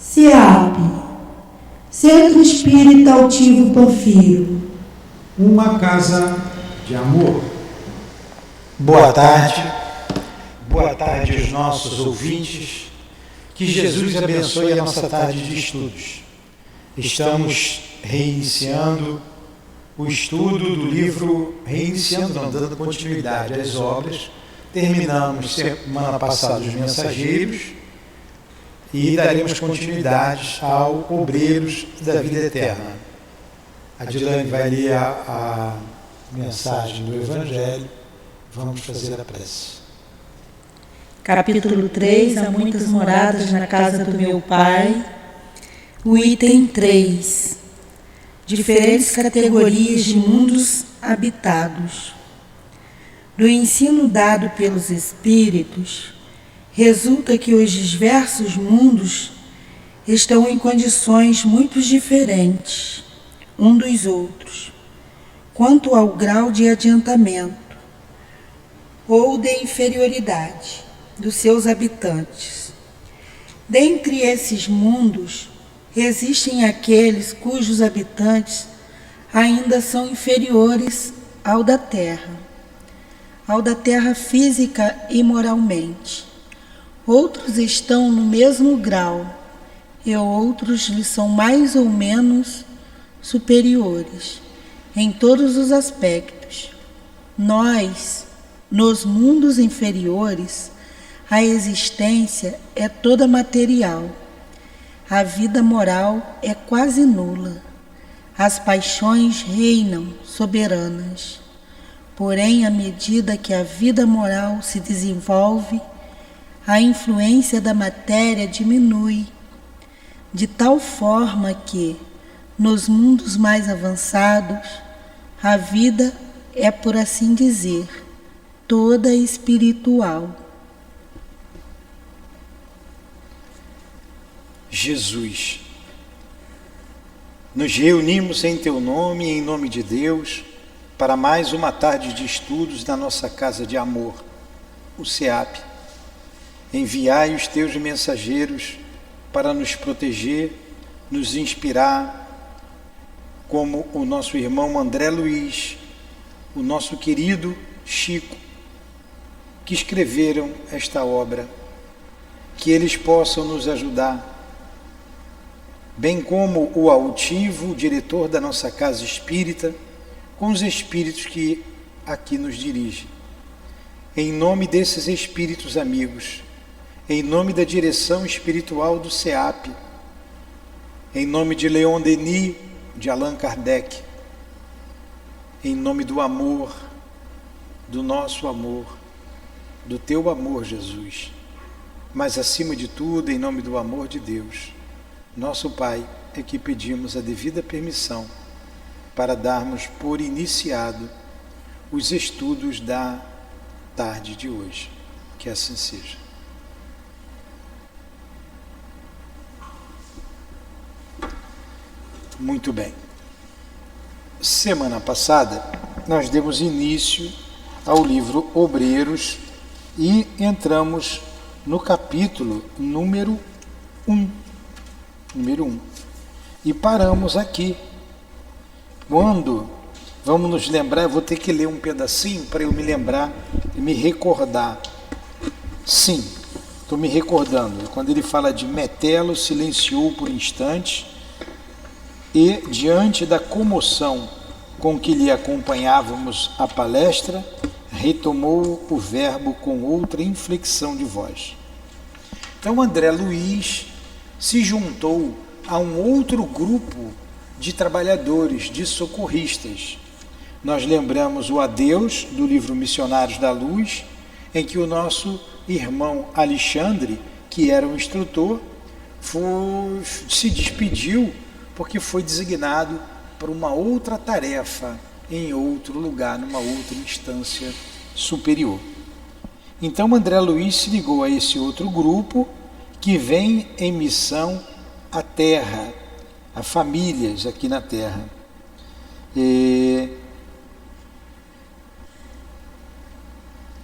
CEAP, Centro Espírita Altivo Panfiro. Uma casa de amor. Boa tarde aos nossos ouvintes. Que Jesus abençoe a nossa tarde de estudos. Estamos reiniciando o estudo do livro, dando continuidade às obras. Terminamos semana passada os Mensageiros e daremos continuidade ao Obreiros da Vida Eterna. A Dilane vai ler a mensagem do Evangelho. Vamos fazer a prece. Capítulo 3, há muitas moradas na casa do meu Pai. O item 3. Diferentes categorias de mundos habitados. Do ensino dado pelos Espíritos, resulta que os diversos mundos estão em condições muito diferentes um dos outros, quanto ao grau de adiantamento ou de inferioridade dos seus habitantes. Dentre esses mundos, existem aqueles cujos habitantes ainda são inferiores ao da Terra física e moralmente. Outros estão no mesmo grau e outros lhes são mais ou menos superiores em todos os aspectos. Nós, nos mundos inferiores, a existência é toda material. A vida moral é quase nula. As paixões reinam soberanas. Porém, à medida que a vida moral se desenvolve, a influência da matéria diminui, de tal forma que, nos mundos mais avançados, a vida é, por assim dizer, toda espiritual. Jesus, nos reunimos em Teu nome e em nome de Deus para mais uma tarde de estudos na nossa casa de amor, o CEAP. Enviai os Teus mensageiros para nos proteger, nos inspirar, como o nosso irmão André Luiz, o nosso querido Chico, que escreveram esta obra, que eles possam nos ajudar, bem como o altivo diretor da nossa casa espírita, com os espíritos que aqui nos dirigem. Em nome desses espíritos amigos, em nome da direção espiritual do CEAP, em nome de Leon Denis, de Allan Kardec, em nome do amor, do nosso amor, do Teu amor, Jesus, mas acima de tudo, em nome do amor de Deus, nosso Pai, é que pedimos a devida permissão para darmos por iniciado os estudos da tarde de hoje. Que assim seja. Muito bem. Semana passada, nós demos início ao livro Obreiros e entramos no capítulo número 1. E paramos aqui. Quando, vamos nos lembrar, eu vou ter que ler um pedacinho para eu me lembrar e me recordar. Sim, estou me recordando. Quando ele fala de Metelo, silenciou por instantes e, diante da comoção com que lhe acompanhávamos a palestra, retomou o verbo com outra inflexão de voz. Então André Luiz se juntou a um outro grupo de trabalhadores, de socorristas. Nós lembramos o adeus do livro Missionários da Luz, em que o nosso irmão Alexandre, que era um instrutor, se despediu porque foi designado para uma outra tarefa em outro lugar, numa outra instância superior. Então André Luiz se ligou a esse outro grupo que vem em missão à Terra, a famílias aqui na Terra.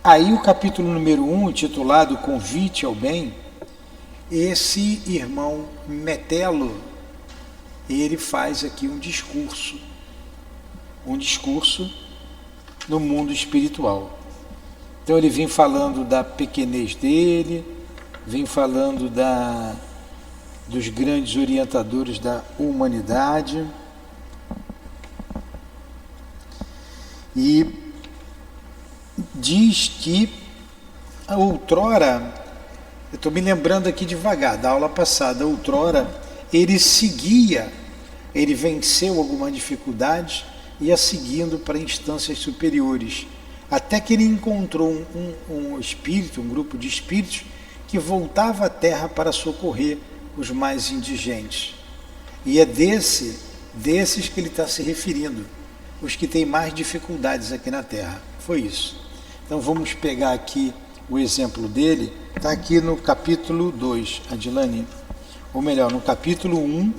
Aí o capítulo número 1, intitulado Convite ao Bem, esse irmão Metelo, ele faz aqui um discurso no mundo espiritual. Então ele vem falando da pequenez dele, vem falando dos grandes orientadores da humanidade, e diz que outrora, eu estou me lembrando aqui devagar da aula passada, outrora ele venceu alguma dificuldade e ia seguindo para instâncias superiores, até que ele encontrou um espírito, um grupo de espíritos que voltava à Terra para socorrer os mais indigentes. E é desses que ele está se referindo, os que têm mais dificuldades aqui na Terra. Foi isso. Então vamos pegar aqui o exemplo dele, está aqui no capítulo 2, Adilane, ou melhor, no capítulo 1,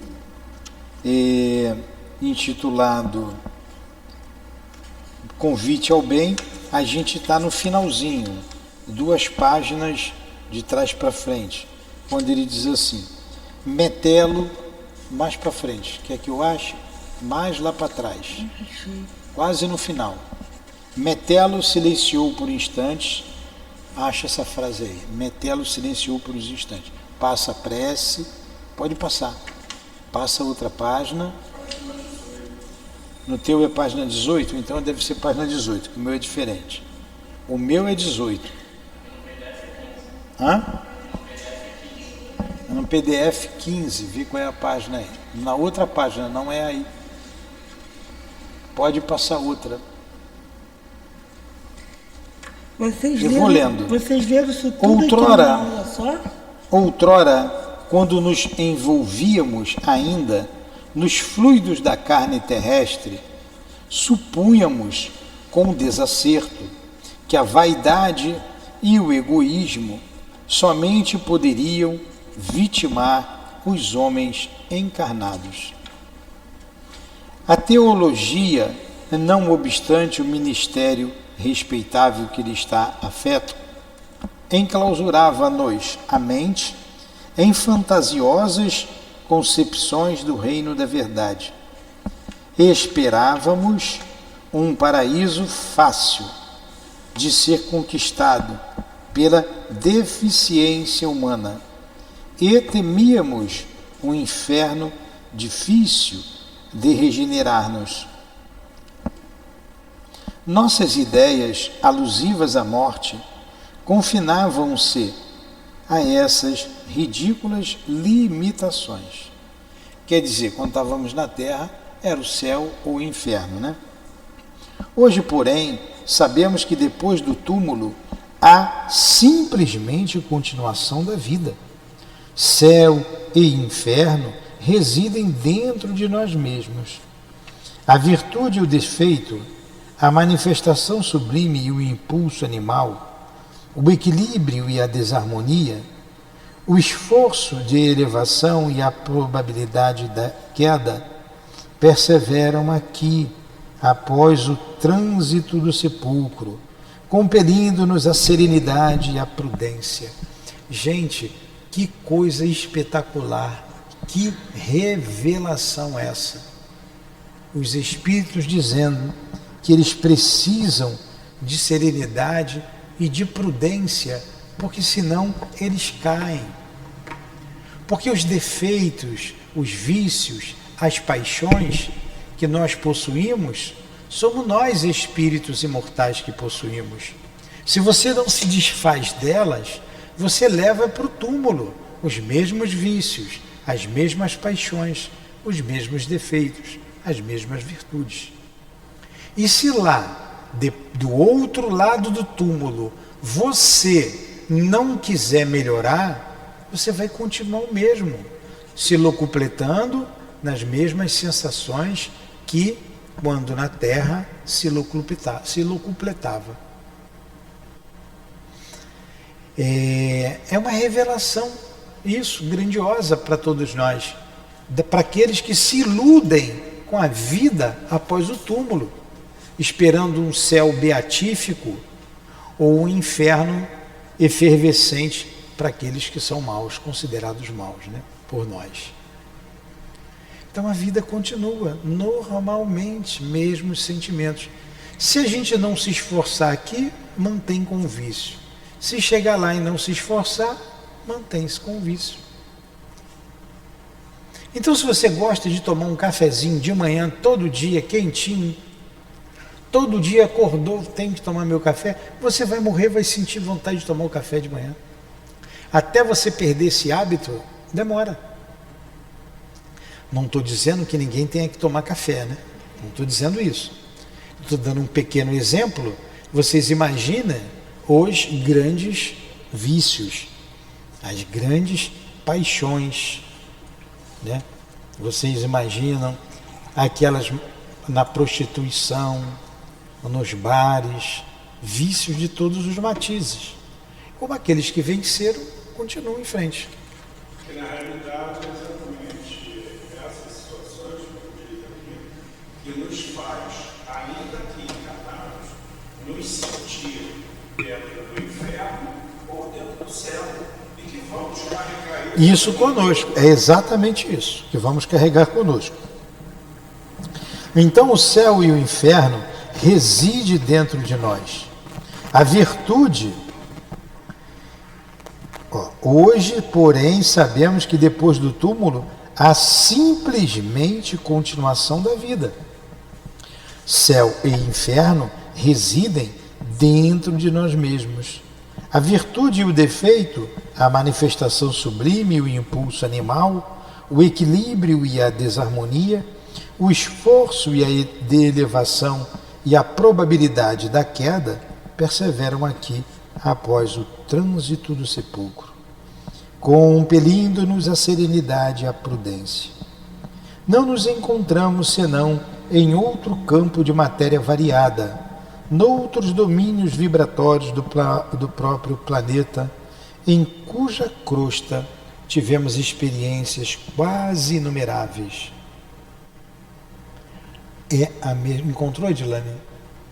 intitulado Convite ao Bem. A gente está no finalzinho, 2 páginas de trás para frente, quando ele diz assim: Metelo, mais para frente, quer que eu ache? Mais lá para trás, quase no final. Metelo silenciou por instantes, acha essa frase aí, Metelo silenciou por uns instantes, passa a prece, pode passar, passa outra página. No teu é página 18, então deve ser página 18, que o meu é diferente. O meu é 18. Hã? No PDF 15, vê qual é a página aí. Na outra página, não é aí. Pode passar outra. Vocês vou lendo. Vocês viram isso tudo aqui numa aula só? Outrora, quando nos envolvíamos ainda nos fluidos da carne terrestre, supunhamos com desacerto que a vaidade e o egoísmo somente poderiam vitimar os homens encarnados. A teologia, não obstante o ministério respeitável que lhe está afeto, enclausurava-nos a mente em fantasiosas concepções do reino da verdade. Esperávamos um paraíso fácil de ser conquistado pela deficiência humana e temíamos um inferno difícil de regenerar-nos. Nossas ideias alusivas à morte confinavam-se a essas ridículas limitações. Quer dizer, quando estávamos na Terra, era o céu ou o inferno, né? Hoje, porém, sabemos que depois do túmulo há simplesmente continuação da vida. Céu e inferno residem dentro de nós mesmos. A virtude e o defeito, a manifestação sublime e o impulso animal, o equilíbrio e a desarmonia, o esforço de elevação e a probabilidade da queda perseveram aqui, após o trânsito do sepulcro, compelindo-nos à serenidade e à prudência. Gente, que coisa espetacular, que revelação essa! Os espíritos dizendo que eles precisam de serenidade e de prudência, porque senão eles caem. Porque os defeitos, os vícios, as paixões que nós possuímos, somos nós, espíritos imortais, que possuímos. Se você não se desfaz delas, você leva para o túmulo os mesmos vícios, as mesmas paixões, os mesmos defeitos, as mesmas virtudes. E se lá, do outro lado do túmulo, você não quiser melhorar, você vai continuar o mesmo, se locupletando nas mesmas sensações que quando na Terra se locupletava. É uma revelação, isso, grandiosa para todos nós, para aqueles que se iludem com a vida após o túmulo, esperando um céu beatífico ou um inferno efervescente para aqueles que são maus, considerados maus, né, por nós. Então a vida continua normalmente, mesmo os sentimentos. Se a gente não se esforçar aqui, mantém com o vício. Se chegar lá e não se esforçar, mantém-se com o vício. Então, se você gosta de tomar um cafezinho de manhã, todo dia, quentinho, todo dia acordou, tem que tomar meu café, você vai morrer, vai sentir vontade de tomar o café de manhã. Até você perder esse hábito, demora. Não estou dizendo que ninguém tenha que tomar café, né? Não estou dizendo isso. Estou dando um pequeno exemplo. Vocês imaginam os grandes vícios, as grandes paixões, né? Vocês imaginam aquelas na prostituição, nos bares, vícios de todos os matizes. Como aqueles que venceram, continuam em frente. Porque na realidade é exatamente essas situações que nos faz, ainda que encarnados, nos sentir dentro do inferno ou dentro do céu e que vamos carregar Isso conosco, é exatamente isso que vamos carregar conosco. Então o céu e o inferno reside dentro de nós. A virtude, hoje, porém, sabemos que depois do túmulo há simplesmente continuação da vida. Céu e inferno residem dentro de nós mesmos. A virtude e o defeito, a manifestação sublime e o impulso animal, o equilíbrio e a desarmonia, o esforço e a de elevação e a probabilidade da queda perseveram aqui após o trânsito do sepulcro, compelindo-nos à serenidade e à prudência. Não nos encontramos senão em outro campo de matéria variada, noutros domínios vibratórios do próprio planeta, em cuja crosta tivemos experiências quase inumeráveis. É a mesma. Encontrou, Edilane?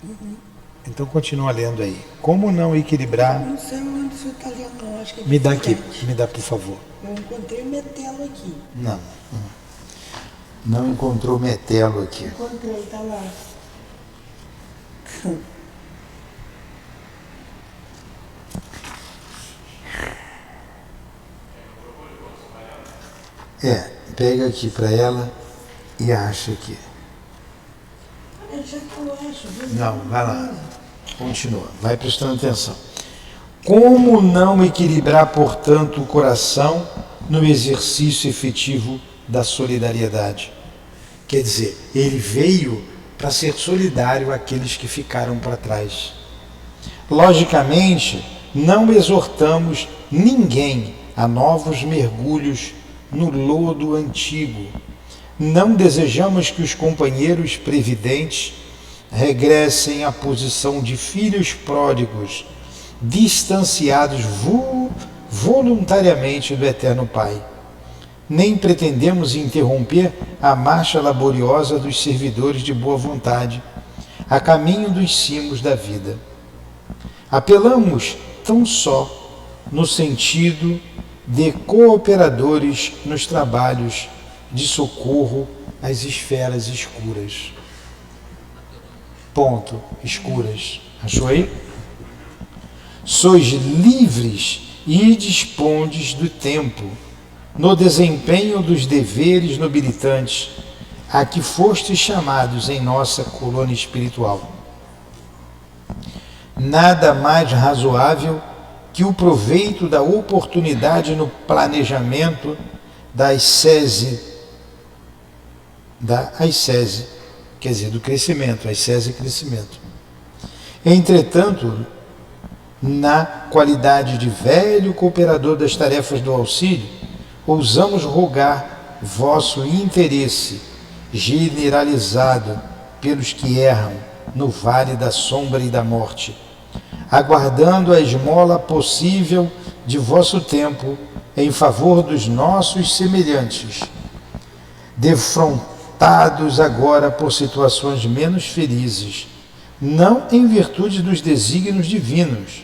Uhum. Então continua lendo aí. Como não equilibrar? Não sei onde você está lendo, não. Acho que é Me dá aqui, diferente. me dá por favor. Eu encontrei metelo aqui. Não. Não encontrou metelo aqui. Encontrei, tá lá. Pega aqui para ela e acha aqui. É, já que eu acho. Não, vai lá. Continua, vai prestando atenção. Como não equilibrar, portanto, o coração no exercício efetivo da solidariedade? Quer dizer, ele veio para ser solidário àqueles que ficaram para trás. Logicamente, não exortamos ninguém a novos mergulhos no lodo antigo. Não desejamos que os companheiros previdentes regressem à posição de filhos pródigos, distanciados voluntariamente do Eterno Pai. Nem pretendemos interromper a marcha laboriosa dos servidores de boa vontade, a caminho dos cimos da vida. Apelamos tão só no sentido de cooperadores nos trabalhos de socorro às esferas escuras. Ponto. Escuras. Achou aí? Sois livres e dispondes do tempo no desempenho dos deveres nobilitantes a que fostes chamados em nossa colônia espiritual. Nada mais razoável que o proveito da oportunidade no planejamento da ascese, quer dizer, do crescimento, ascese e crescimento. Entretanto, na qualidade de velho cooperador das tarefas do auxílio, ousamos rogar vosso interesse generalizado pelos que erram no vale da sombra e da morte, aguardando a esmola possível de vosso tempo em favor dos nossos semelhantes, defrontados agora por situações menos felizes, não em virtude dos desígnios divinos,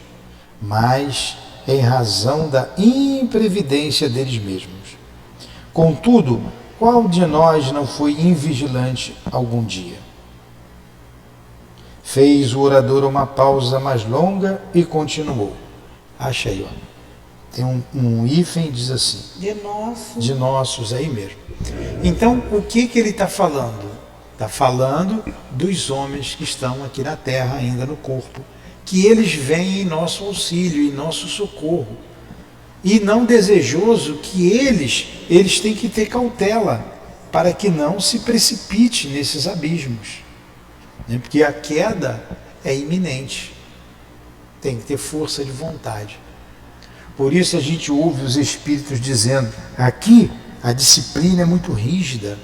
mas em razão da imprevidência deles mesmos. Contudo, qual de nós não foi invigilante algum dia? Fez o orador uma pausa mais longa e continuou. Acha aí, ó. Tem um hífen e diz assim. De nossos, aí mesmo. Então, o que ele está falando? Está falando dos homens que estão aqui na terra, ainda no corpo, que eles vêm em nosso auxílio, em nosso socorro. E não desejoso que eles têm que ter cautela para que não se precipite nesses abismos. Porque a queda é iminente. Tem que ter força de vontade. Por isso a gente ouve os espíritos dizendo, aqui a disciplina é muito rígida.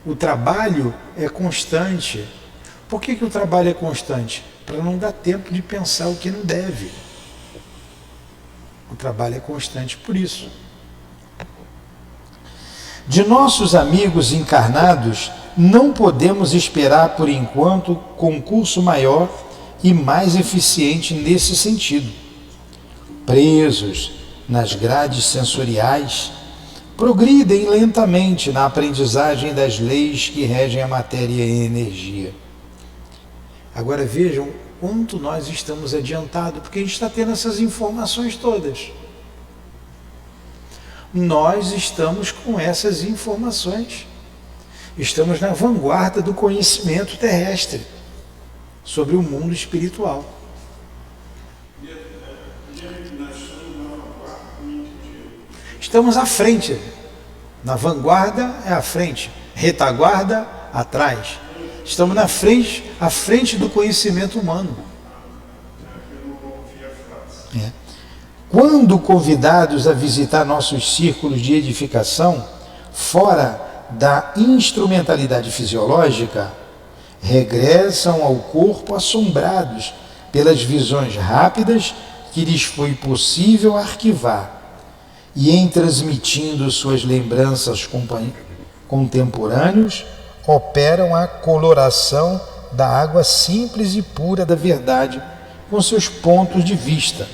O trabalho é constante. Por que o trabalho é constante? Para não dar tempo de pensar o que não deve. O trabalho é constante por isso. De nossos amigos encarnados, não podemos esperar por enquanto concurso maior e mais eficiente nesse sentido. Presos nas grades sensoriais, progridem lentamente na aprendizagem das leis que regem a matéria e a energia. Agora vejam quanto nós estamos adiantados, porque a gente está tendo essas informações todas. Nós estamos com essas informações. Estamos na vanguarda do conhecimento terrestre sobre o mundo espiritual. Estamos à frente. Na vanguarda é à frente, retaguarda atrás. Estamos na frente, à frente do conhecimento humano. Quando convidados a visitar nossos círculos de edificação, fora da instrumentalidade fisiológica, regressam ao corpo assombrados pelas visões rápidas que lhes foi possível arquivar, e em transmitindo suas lembranças contemporâneos, operam a coloração da água simples e pura da verdade com seus pontos de vista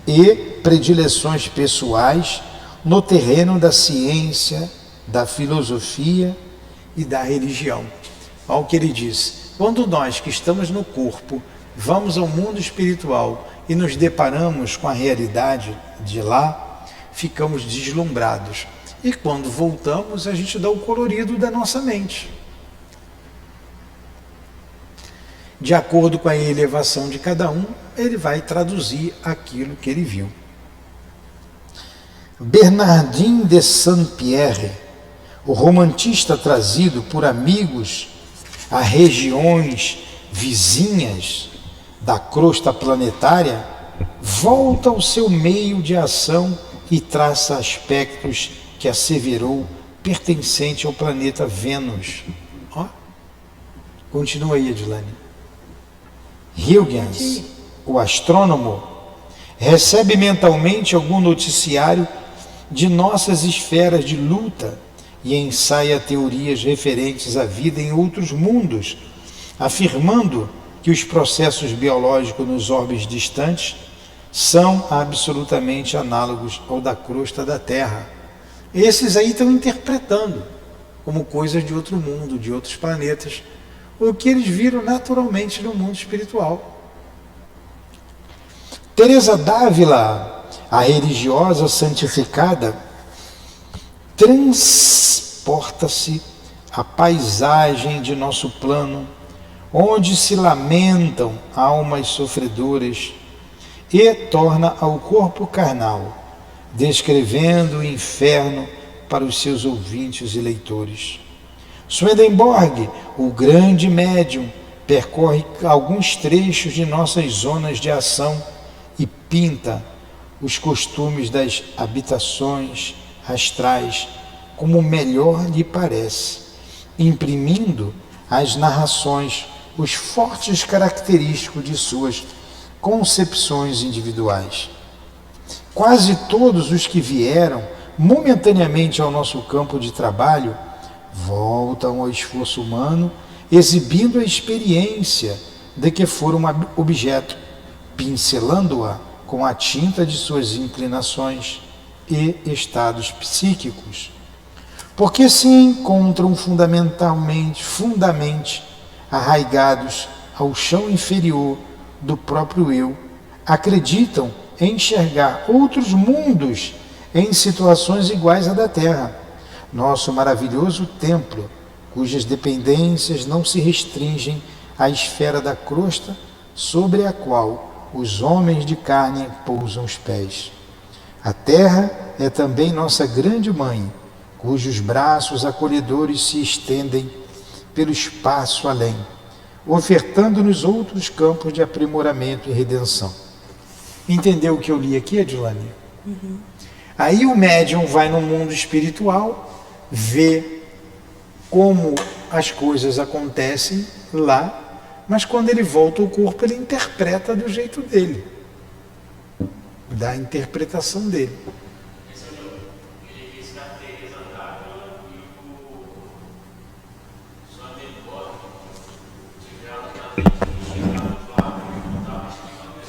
e predileções pessoais no terreno da ciência, da filosofia e da religião. Olha o que ele diz. Quando nós que estamos no corpo vamos ao mundo espiritual e nos deparamos com a realidade de lá, ficamos deslumbrados. E quando voltamos, a gente dá o colorido da nossa mente. De acordo com a elevação de cada um, ele vai traduzir aquilo que ele viu. Bernardin de Saint-Pierre, o romantista trazido por amigos a regiões vizinhas da crosta planetária, volta ao seu meio de ação e traça aspectos que asseverou pertencente ao planeta Vênus. Ó, continua aí, Edilane. Huygens, o astrônomo, recebe mentalmente algum noticiário de nossas esferas de luta e ensaia teorias referentes à vida em outros mundos, afirmando que os processos biológicos nos orbes distantes são absolutamente análogos ao da crosta da Terra. Esses aí estão interpretando como coisas de outro mundo, de outros planetas, o que eles viram naturalmente no mundo espiritual. Teresa d'Ávila, a religiosa santificada, transporta-se à paisagem de nosso plano, onde se lamentam almas sofredoras, e torna ao corpo carnal, descrevendo o inferno para os seus ouvintes e leitores. Swedenborg, o grande médium, percorre alguns trechos de nossas zonas de ação e pinta os costumes das habitações astrais como melhor lhe parece, imprimindo às narrações os fortes característicos de suas concepções individuais. Quase todos os que vieram momentaneamente ao nosso campo de trabalho voltam ao esforço humano, exibindo a experiência de que foram objeto, pincelando-a com a tinta de suas inclinações e estados psíquicos, porque se encontram fundamente arraigados ao chão inferior do próprio eu, acreditam enxergar outros mundos em situações iguais à da Terra, nosso maravilhoso templo, cujas dependências não se restringem à esfera da crosta sobre a qual os homens de carne pousam os pés. A Terra é também nossa grande mãe, cujos braços acolhedores se estendem pelo espaço além, ofertando-nos outros campos de aprimoramento e redenção. Entendeu o que eu li aqui, Edilane? Uhum. Aí o médium vai no mundo espiritual, vê como as coisas acontecem lá, mas quando ele volta ao corpo, ele interpreta do jeito dele, da interpretação dele.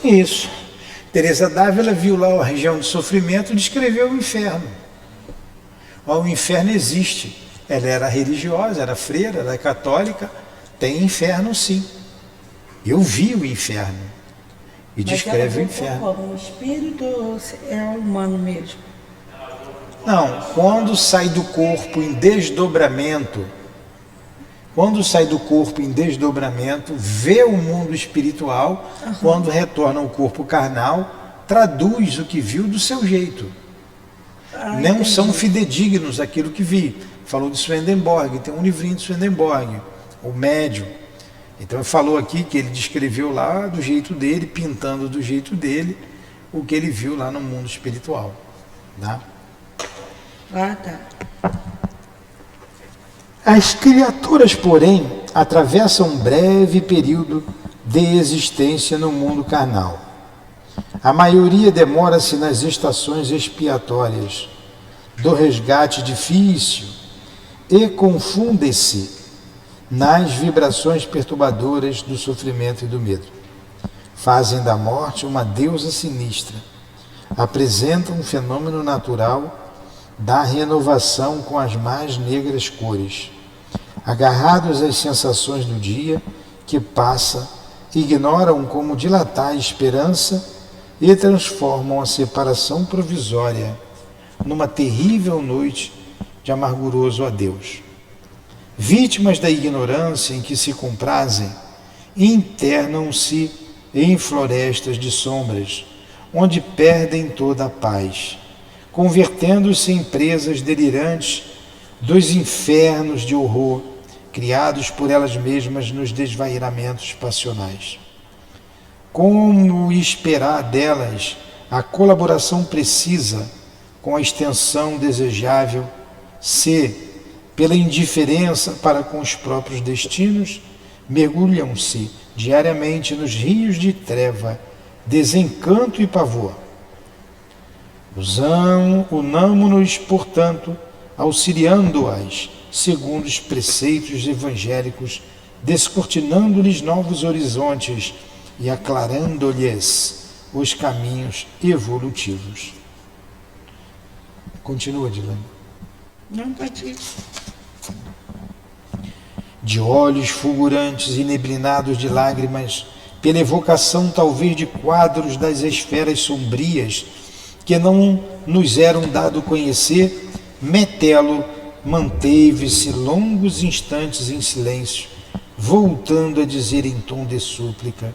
Isso. Teresa d'Ávila viu lá a região de sofrimento e descreveu o inferno. O inferno existe. Ela era religiosa, era freira, era católica. Tem inferno, sim. Eu vi o inferno. E descreve o inferno. Como um espírito ou é humano mesmo? Não, quando sai do corpo em desdobramento, vê o mundo espiritual, quando retorna ao corpo carnal, traduz o que viu do seu jeito. Não entendi. São fidedignos aquilo que vi. Falou de Swedenborg, tem um livrinho de Swedenborg, o médium. Então ele falou aqui que ele descreveu lá do jeito dele, pintando do jeito dele, o que ele viu lá no mundo espiritual. Tá? Tá. As criaturas, porém, atravessam um breve período de existência no mundo carnal. A maioria demora-se nas estações expiatórias do resgate difícil e confunde-se nas vibrações perturbadoras do sofrimento e do medo. Fazem da morte uma deusa sinistra. Apresentam um fenômeno natural da renovação com as mais negras cores. Agarrados às sensações do dia que passa, ignoram como dilatar a esperança e transformam a separação provisória numa terrível noite de amarguroso adeus. Vítimas da ignorância em que se comprazem, internam-se em florestas de sombras, onde perdem toda a paz, convertendo-se em presas delirantes dos infernos de horror criados por elas mesmas nos desvairamentos passionais. Como esperar delas a colaboração precisa com a extensão desejável, se, pela indiferença para com os próprios destinos, mergulham-se diariamente nos rios de treva, desencanto e pavor. Unamo-nos, portanto, auxiliando-as, segundo os preceitos evangélicos, descortinando-lhes novos horizontes e aclarando-lhes os caminhos evolutivos. Continua, Dilane. Não, pode ir. De olhos fulgurantes e neblinados de lágrimas, pela evocação talvez de quadros das esferas sombrias que não nos eram dado conhecer, Metelo manteve-se longos instantes em silêncio, voltando a dizer em tom de súplica: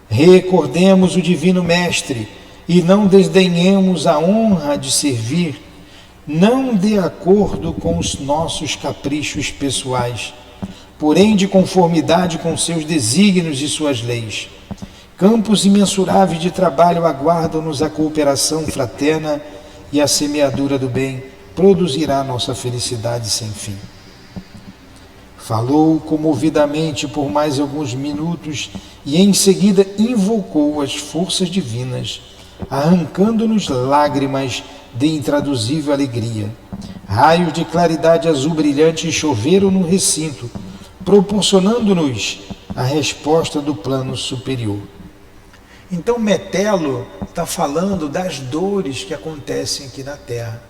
recordemos o Divino Mestre e não desdenhemos a honra de servir, não de acordo com os nossos caprichos pessoais, porém de conformidade com seus desígnios e suas leis. Campos imensuráveis de trabalho aguardam-nos a cooperação fraterna e a semeadura do bem produzirá nossa felicidade sem fim. Falou comovidamente por mais alguns minutos e em seguida invocou as forças divinas, arrancando-nos lágrimas de intraduzível alegria. Raios de claridade azul brilhante choveram no recinto, proporcionando-nos a resposta do plano superior. Então Metelo está falando das dores que acontecem aqui na Terra.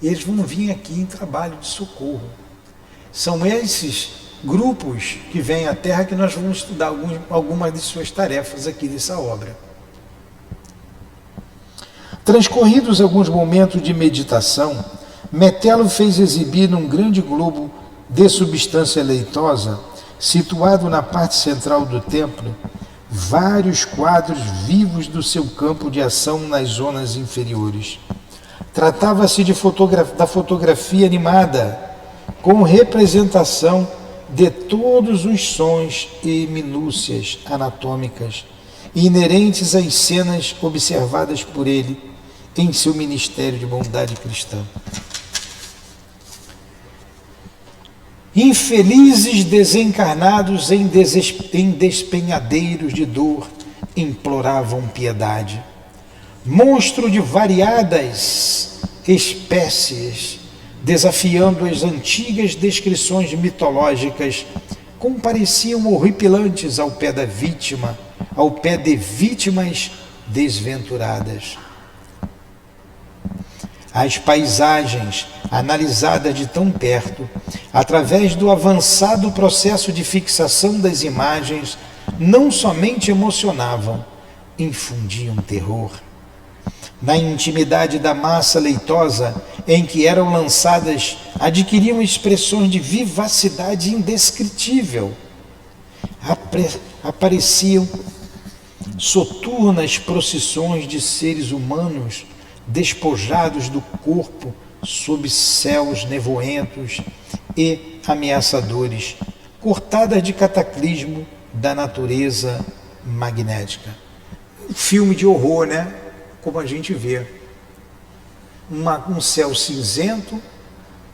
E eles vão vir aqui em trabalho de socorro. São esses grupos que vêm à Terra que nós vamos estudar algumas de suas tarefas aqui nessa obra. Transcorridos alguns momentos de meditação, Metelo fez exibir num grande globo de substância leitosa, situado na parte central do templo, vários quadros vivos do seu campo de ação nas zonas inferiores. Tratava-se da fotografia animada, com representação de todos os sons e minúcias anatômicas inerentes às cenas observadas por ele em seu ministério de bondade cristã. Infelizes desencarnados em despenhadeiros de dor imploravam piedade. Monstro de variadas espécies, desafiando as antigas descrições mitológicas, compareciam horripilantes ao pé da vítima, ao pé de vítimas desventuradas. As paisagens, analisadas de tão perto, através do avançado processo de fixação das imagens, não somente emocionavam, infundiam terror. Na intimidade da massa leitosa em que eram lançadas, adquiriam expressões de vivacidade indescritível. Apareciam soturnas procissões de seres humanos despojados do corpo sob céus nevoentos e ameaçadores, cortadas de cataclismo da natureza magnética. Um filme de horror, né? Como a gente vê. Um céu cinzento,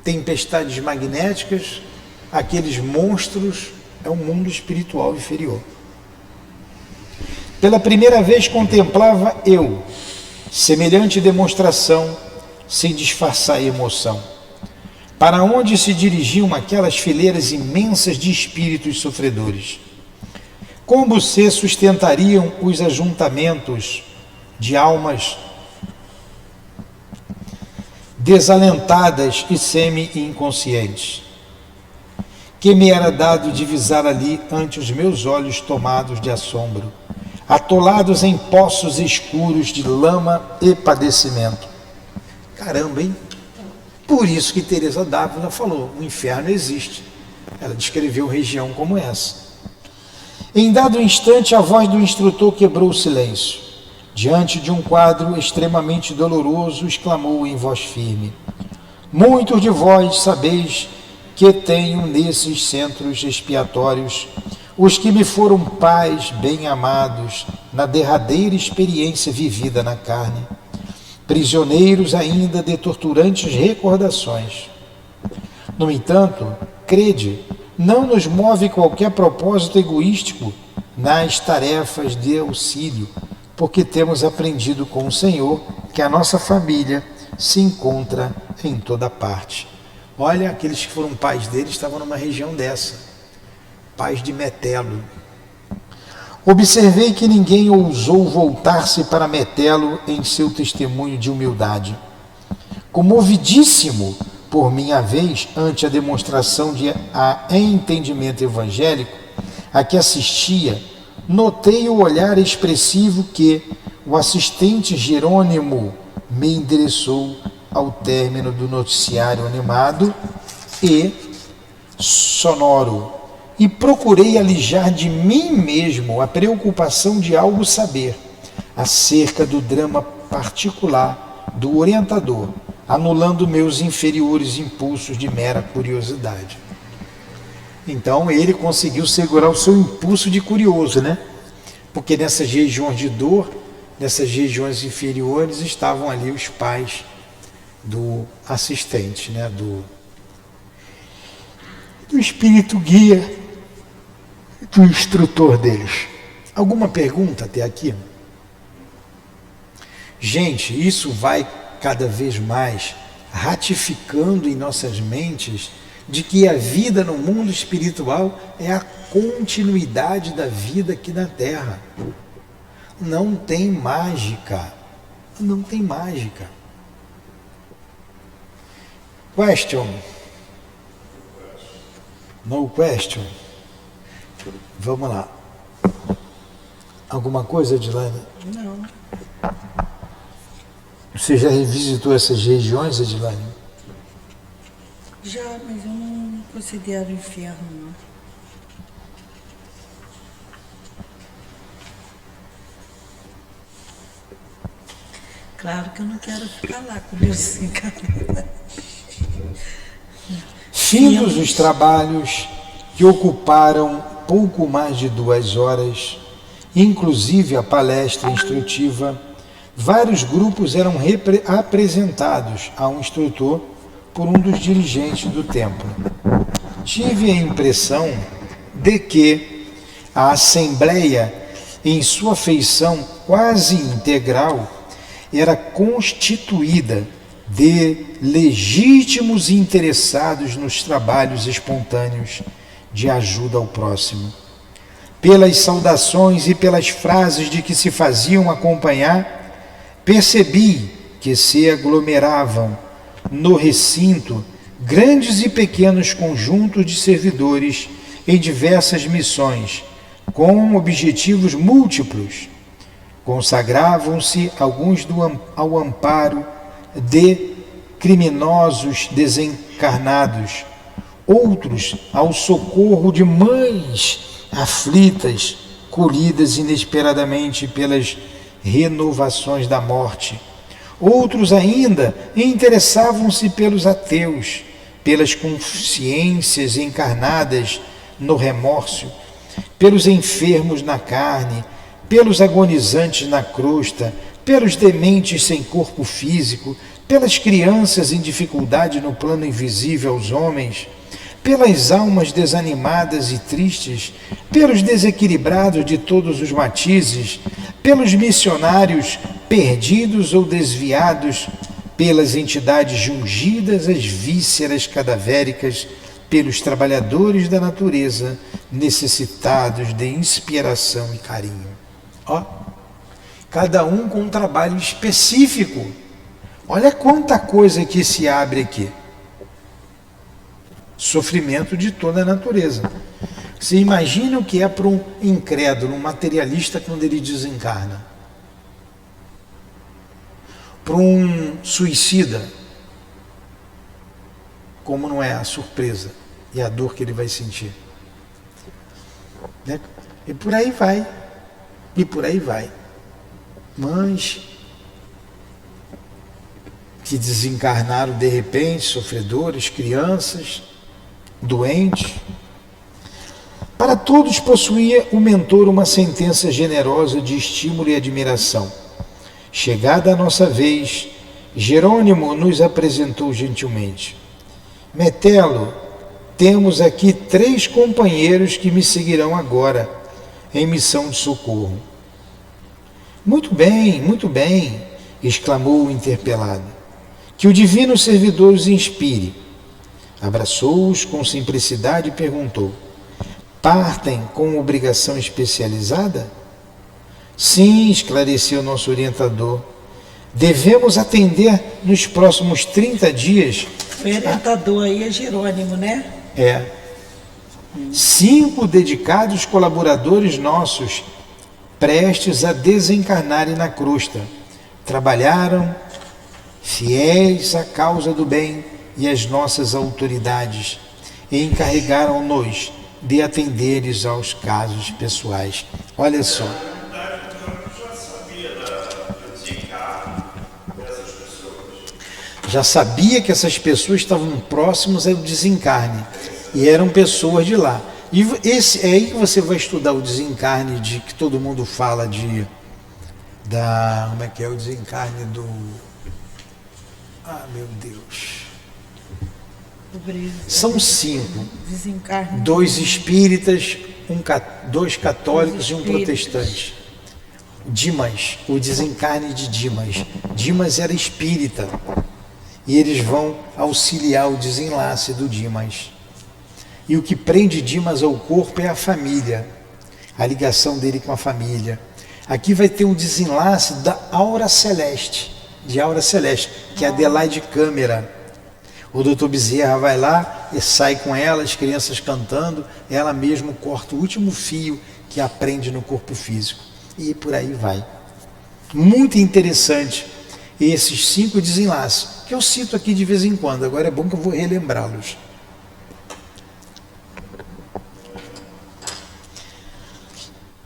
tempestades magnéticas, aqueles monstros, é um mundo espiritual inferior. Pela primeira vez contemplava eu semelhante demonstração, sem disfarçar a emoção. Para onde se dirigiam aquelas fileiras imensas de espíritos sofredores? Como se sustentariam os ajuntamentos de almas desalentadas e semi-inconscientes, que me era dado divisar ali ante os meus olhos tomados de assombro, atolados em poços escuros de lama e padecimento. Caramba, hein? Por isso que Teresa d'Ávila falou, o inferno existe. Ela descreveu região como essa. Em dado instante, a voz do instrutor quebrou o silêncio. Diante de um quadro extremamente doloroso, exclamou em voz firme: muitos de vós sabeis que tenho nesses centros expiatórios os que me foram pais bem-amados na derradeira experiência vivida na carne, prisioneiros ainda de torturantes recordações. No entanto, crede, não nos move qualquer propósito egoístico nas tarefas de auxílio, porque temos aprendido com o Senhor que a nossa família se encontra em toda parte. Olha, aqueles que foram pais dele estavam numa região dessa, pais de Metelo. Observei que ninguém ousou voltar-se para Metelo em seu testemunho de humildade. Comovidíssimo, por minha vez, ante a demonstração de entendimento evangélico a que assistia, notei o olhar expressivo que o assistente Jerônimo me endereçou ao término do noticiário animado e sonoro, e procurei alijar de mim mesmo a preocupação de algo saber acerca do drama particular do orientador, anulando meus inferiores impulsos de mera curiosidade. Então ele conseguiu segurar o seu impulso de curioso, né? Porque nessas regiões de dor, nessas regiões inferiores, estavam ali os pais do assistente, né? do espírito guia, do instrutor deles. Alguma pergunta até aqui? Gente, isso vai cada vez mais ratificando em nossas mentes de que a vida no mundo espiritual é a continuidade da vida aqui na Terra. Não tem mágica. Não tem mágica. Question. No question. Vamos lá. Alguma coisa, Edilane? Não. Você já revisitou essas regiões, Edilane? Já, mas eu não considero inferno, não. Claro que eu não quero ficar lá com Deus desencarnado. Findos os trabalhos que ocuparam pouco mais de 2 horas, inclusive a palestra instrutiva, vários grupos eram apresentados a um instrutor por um dos dirigentes do templo. Tive a impressão de que a assembleia, em sua feição quase integral, era constituída de legítimos interessados nos trabalhos espontâneos de ajuda ao próximo. Pelas saudações e pelas frases de que se faziam acompanhar, percebi que se aglomeravam no recinto grandes e pequenos conjuntos de servidores em diversas missões, com objetivos múltiplos. Consagravam-se alguns ao amparo de criminosos desencarnados, outros ao socorro de mães aflitas, colhidas inesperadamente pelas renovações da morte. Outros ainda interessavam-se pelos ateus, pelas consciências encarnadas no remorso, pelos enfermos na carne, pelos agonizantes na crosta, pelos dementes sem corpo físico, pelas crianças em dificuldade no plano invisível aos homens, pelas almas desanimadas e tristes, pelos desequilibrados de todos os matizes, pelos missionários perdidos ou desviados, pelas entidades jungidas às vísceras cadavéricas, pelos trabalhadores da natureza necessitados de inspiração e carinho. Ó, cada um com um trabalho específico. Olha quanta coisa que se abre aqui. Sofrimento de toda a natureza. Você imagina o que é para um incrédulo, um materialista quando ele desencarna? Para um suicida, como não é a surpresa e a dor que ele vai sentir? Né? E por aí vai. E por aí vai. Mães que desencarnaram de repente, sofredores, crianças, doentes. Para todos possuía o mentor uma sentença generosa de estímulo e admiração. Chegada a nossa vez, Jerônimo nos apresentou gentilmente. Metelo, temos aqui 3 companheiros que me seguirão agora, em missão de socorro. Muito bem, exclamou o interpelado. Que o divino servidor os inspire. Abraçou-os com simplicidade e perguntou: partem com obrigação especializada? Sim, esclareceu nosso orientador. Devemos atender nos próximos 30 dias. O orientador aí é Jerônimo, né? É. 5 dedicados colaboradores nossos, prestes a desencarnarem na crosta, trabalharam fiéis à causa do bem e às nossas autoridades, e encarregaram-nos de atenderes aos casos pessoais. Olha só. Já sabia que essas pessoas estavam próximas ao desencarne e eram pessoas de lá. E esse, é aí que você vai estudar o desencarne de que todo mundo fala como é que é o desencarne do... Ah, meu Deus. São 5. 2 espíritas, 2 católicos e um protestante. Dimas, o desencarne de Dimas. Dimas era espírita. E eles vão auxiliar o desenlace do Dimas. E o que prende Dimas ao corpo é a família, a ligação dele com a família, Aqui vai ter um desenlace da Aura Celeste, que é a Adelaide Câmara. O doutor Bezerra vai lá e sai com ela, as crianças cantando, ela mesmo corta o último fio que aprende no corpo físico. E por aí vai. Muito interessante esses 5 desenlaces, que eu cito aqui de vez em quando, agora é bom que eu vou relembrá-los.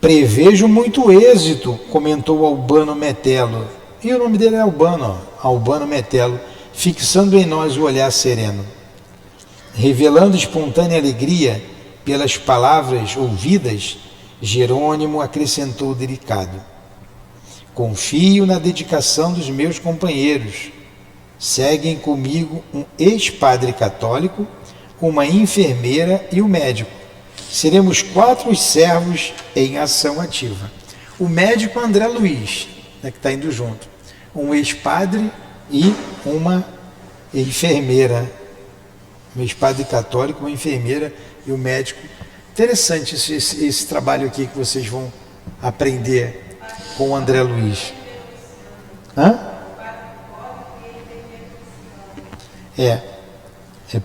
Prevejo muito êxito, comentou Albano Metelo. E o nome dele é Albano, Albano Metelo, fixando em nós o olhar sereno. Revelando espontânea alegria pelas palavras ouvidas, Jerônimo acrescentou delicado: confio na dedicação dos meus companheiros. Seguem comigo um ex-padre católico, uma enfermeira e um médico. Seremos 4 servos em ação ativa. O médico André Luiz, né, que está indo junto. Um ex-padre e uma enfermeira. Um ex-padre católico, uma enfermeira e um médico. Interessante esse trabalho aqui que vocês vão aprender com o André Luiz. Hã? É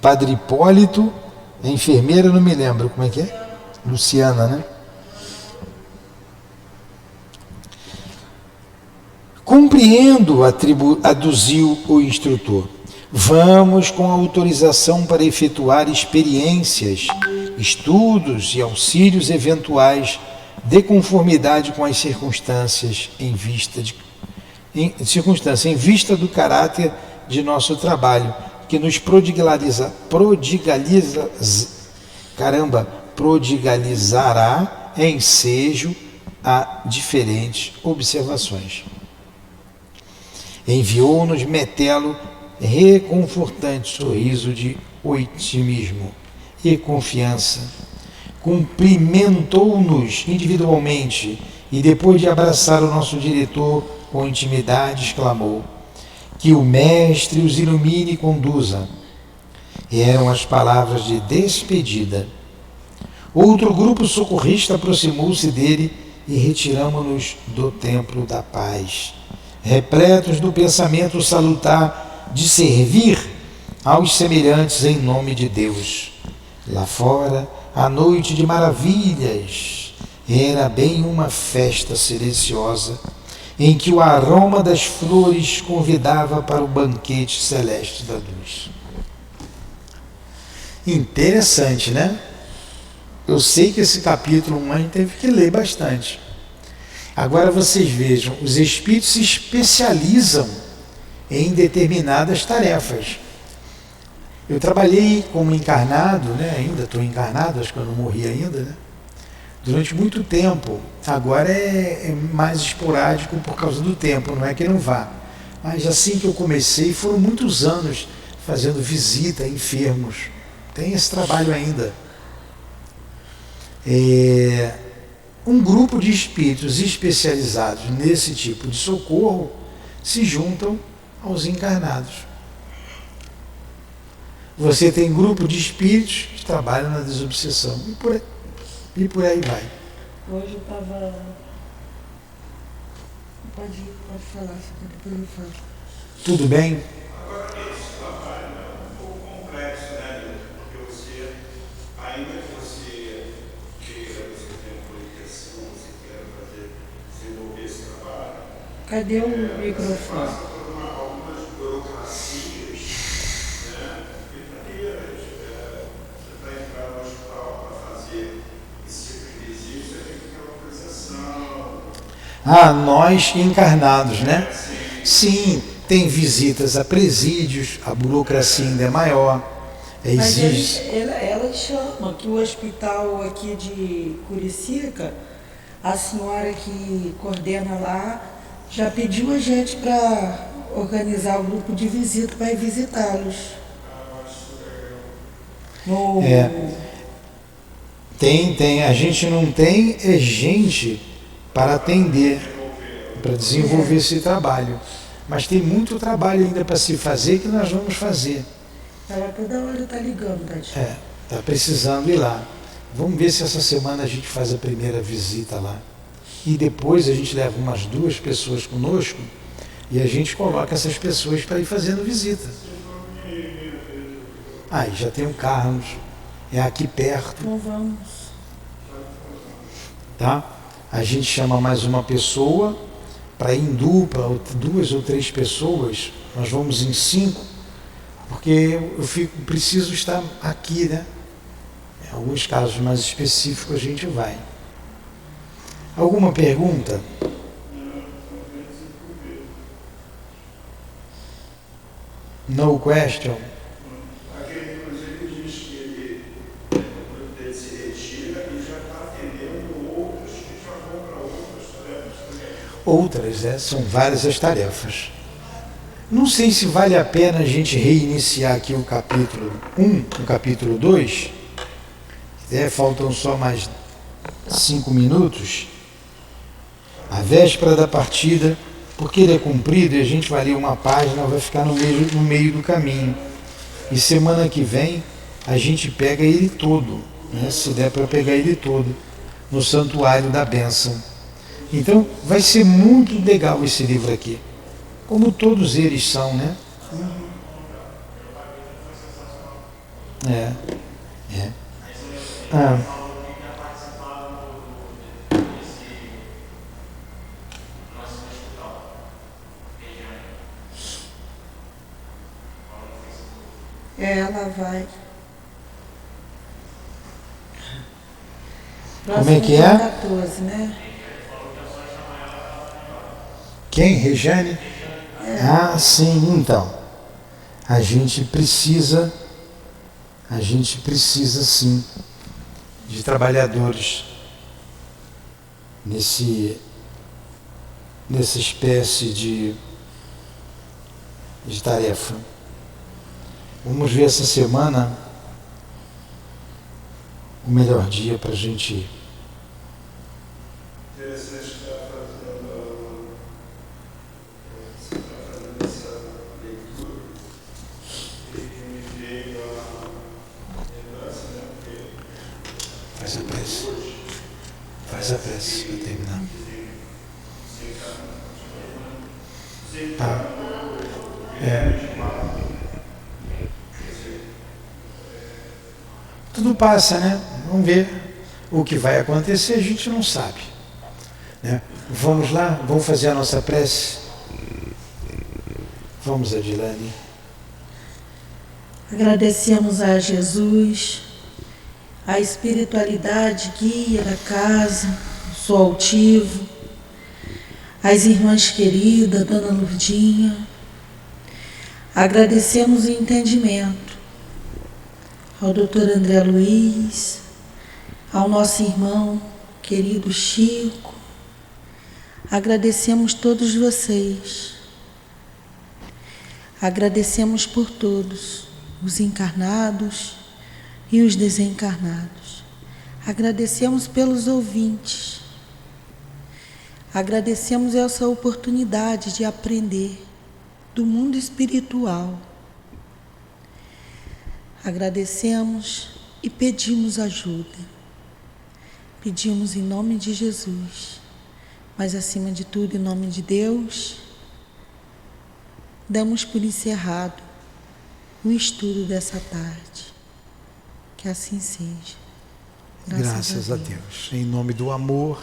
Padre Hipólito, a enfermeira, não me lembro como é que é. Luciana, né? Compreendo, aduziu o instrutor. Vamos com autorização para efetuar experiências, estudos e auxílios eventuais de conformidade com as circunstâncias em vista do caráter de nosso trabalho, que nos prodigalizará ensejo a diferentes observações. Enviou-nos Metelo reconfortante sorriso de otimismo e confiança. Cumprimentou-nos individualmente e, depois de abraçar o nosso diretor com intimidade, exclamou: que o Mestre os ilumine e conduza. Eram as palavras de despedida. Outro grupo socorrista aproximou-se dele e retiramo-nos do templo da paz, repletos do pensamento salutar de servir aos semelhantes em nome de Deus. Lá fora, a noite de maravilhas era bem uma festa silenciosa, em que o aroma das flores convidava para o banquete celeste da luz. Interessante, né? Eu sei que esse capítulo 1 a gente teve que ler bastante. Agora vocês vejam, os espíritos se especializam em determinadas tarefas. Eu trabalhei como encarnado, né? Ainda estou encarnado, acho que eu não morri ainda, né? Durante muito tempo. Agora é mais esporádico por causa do tempo, não é que não vá. Mas assim que eu comecei, foram muitos anos fazendo visita a enfermos. Tem esse trabalho ainda. Um grupo de espíritos especializados nesse tipo de socorro se juntam aos encarnados. Você tem grupo de espíritos que trabalham na desobsessão e por aí vai. Hoje eu estava... Pode falar, depois eu falo. Tudo bem? Agora, esse trabalho é um pouco complexo, né, Nilton? Porque você, ainda que você queira, você tem uma qualificação, você quer desenvolver esse trabalho. Cadê o microfone? Passa por algumas burocracias, né? Primeiras, você está entrando no hospital para fazer esse tipo de visita, você tem que ter autorização. Nós encarnados, né? Sim, tem visitas a presídios, a burocracia ainda é maior. Exige. Ela chama que o hospital aqui de Curicica, a senhora que coordena lá, já pediu a gente para organizar o grupo de visita para ir visitá-los. Tem. A gente não tem gente para atender, para desenvolver esse trabalho. Mas tem muito trabalho ainda para se fazer que nós vamos fazer. Ela toda hora está ligando, Tati. Está precisando ir lá. Vamos ver se essa semana a gente faz a primeira visita lá. e depois a gente leva umas 2 pessoas conosco e a gente coloca essas pessoas para ir fazendo visita. Aí já tem o Carlos, é aqui perto. Então vamos. Tá? A gente chama mais uma pessoa para ir em dupla, 2 ou 3 pessoas, nós vamos em 5, porque preciso estar aqui, né? Em alguns casos mais específicos a gente vai. Alguma pergunta? No question? Aquele, inclusive, diz que ele, o dele se retira e já está atendendo outros que já vão para outras tarefas também. Outras, são várias as tarefas. Não sei se vale a pena a gente reiniciar aqui o capítulo 1, o capítulo 2. Faltam só mais 5 minutos. A véspera da partida, porque ele é comprido e a gente vai ler uma página, vai ficar no meio do caminho. E semana que vem a gente pega ele todo, né? Se der para pegar ele todo, no Santuário da Bênção. Então vai ser muito legal esse livro aqui, como todos eles são, né? Ela vai. Como é que é? 14, né? Quem? Regiane? Ah, sim, então. A gente precisa sim de trabalhadores nessa espécie de tarefa. Vamos ver essa semana o melhor dia para a gente ir. Interessante estar fazendo essa leitura e me veio a lembrança, né? Porque Faz a prece para terminar. Tá. Tudo passa, né? Vamos ver o que vai acontecer, a gente não sabe, né? Vamos lá, vamos fazer a nossa prece. Vamos, Adilane. Agradecemos a Jesus, a espiritualidade guia da casa, sou altivo, as irmãs queridas, Dona Lurdinha. Agradecemos o entendimento ao Dr. André Luiz, ao nosso irmão querido Chico. Agradecemos todos vocês. Agradecemos por todos, os encarnados e os desencarnados. Agradecemos pelos ouvintes. Agradecemos essa oportunidade de aprender do mundo espiritual. Agradecemos e pedimos ajuda. Pedimos em nome de Jesus, mas acima de tudo, em nome de Deus, damos por encerrado o estudo dessa tarde. Que assim seja. Graças a Deus. Em nome do amor.